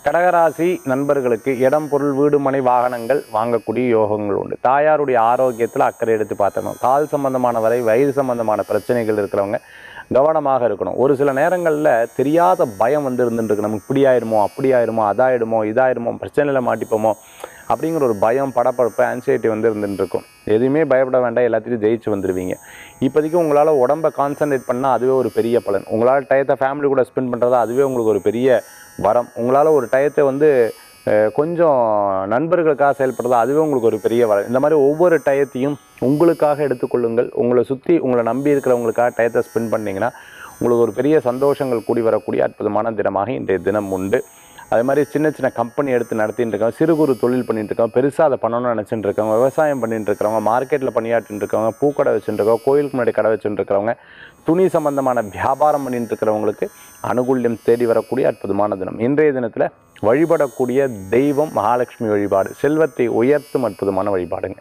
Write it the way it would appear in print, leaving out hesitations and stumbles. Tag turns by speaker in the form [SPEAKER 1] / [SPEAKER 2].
[SPEAKER 1] கடகராசி நண்பர்களுக்கு இடம், பொருள், வீடு, மனை, வாகனங்கள் வாங்கக்கூடிய யோகங்கள் உண்டு. தாயாருடைய ஆரோக்கியத்தில் அக்கறை எடுத்து பார்த்தணும். கால் சம்பந்தமான வரை வயிறு சம்பந்தமான பிரச்சனைகள் இருக்கிறவங்க கவனமாக இருக்கணும். ஒரு சில நேரங்களில் தெரியாத பயம் வந்து இருந்துருக்கு. நமக்கு இப்படி ஆயிடுமோ, அப்படி ஆயிடுமோ, அதாயிடுமோ, இதாயிடுமோ, பிரச்சனையில் மாட்டிப்போமோ அப்படிங்கிற ஒரு பயம், படப்படப்பு, ஆன்சைட்டி வந்து இருந்துட்டு இருக்கும். எதுவுமே பயப்பட வேண்டாம், எல்லாத்தையும் ஜெயிச்சு வந்துடுவீங்க. இப்போதைக்கு உங்களால் உடம்பை கான்சன்ட்ரேட் பண்ணால் அதுவே ஒரு பெரிய பலன். உங்களால் டயத்தை ஃபேமிலி கூட ஸ்பெண்ட் பண்ணுறது அதுவே உங்களுக்கு ஒரு பெரிய வரம். உங்களால் ஒரு டயத்தை வந்து கொஞ்சம் நண்பர்களுக்காக செயல்படுறது அதுவே உங்களுக்கு ஒரு பெரிய வரம். இந்த மாதிரி ஒவ்வொரு டயத்தையும் உங்களுக்காக எடுத்துக்கொள்ளுங்கள். உங்களை சுற்றி உங்களை நம்பி இருக்கிறவங்களுக்காக டயத்தை ஸ்பெண்ட் பண்ணிங்கன்னா உங்களுக்கு ஒரு பெரிய சந்தோஷங்கள் கூடி வரக்கூடிய அற்புதமான தினமாக இன்றைய தினம் உண்டு. அதே மாதிரி சின்ன சின்ன கம்பெனி எடுத்து நடத்திட்டு இருக்கவங்க, சிறு குறு தொழில் பண்ணிட்டு இருக்கவங்க, பெருசாக அதை பண்ணணும்னு நினச்சிட்டு இருக்கவங்க, விவசாயம் பண்ணிட்டு இருக்கிறவங்க, மார்க்கெட்டில் பணியாற்றிட்டு இருக்கவங்க, பூக்கடை வச்சுட்டு இருக்கவங்க, கோயிலுக்கு முன்னாடி கடை வச்சுட்டு இருக்கிறவங்க, துணி சம்பந்தமான வியாபாரம் பண்ணிட்டு இருக்கிறவங்களுக்கு அனுகூல்யம் தேடி வரக்கூடிய அற்புதமான தினம். இன்றைய தினத்தில் வழிபடக்கூடிய தெய்வம் மகாலட்சுமி வழிபாடு செல்வத்தை உயர்த்தும் அற்புதமான வழிபாடுங்க.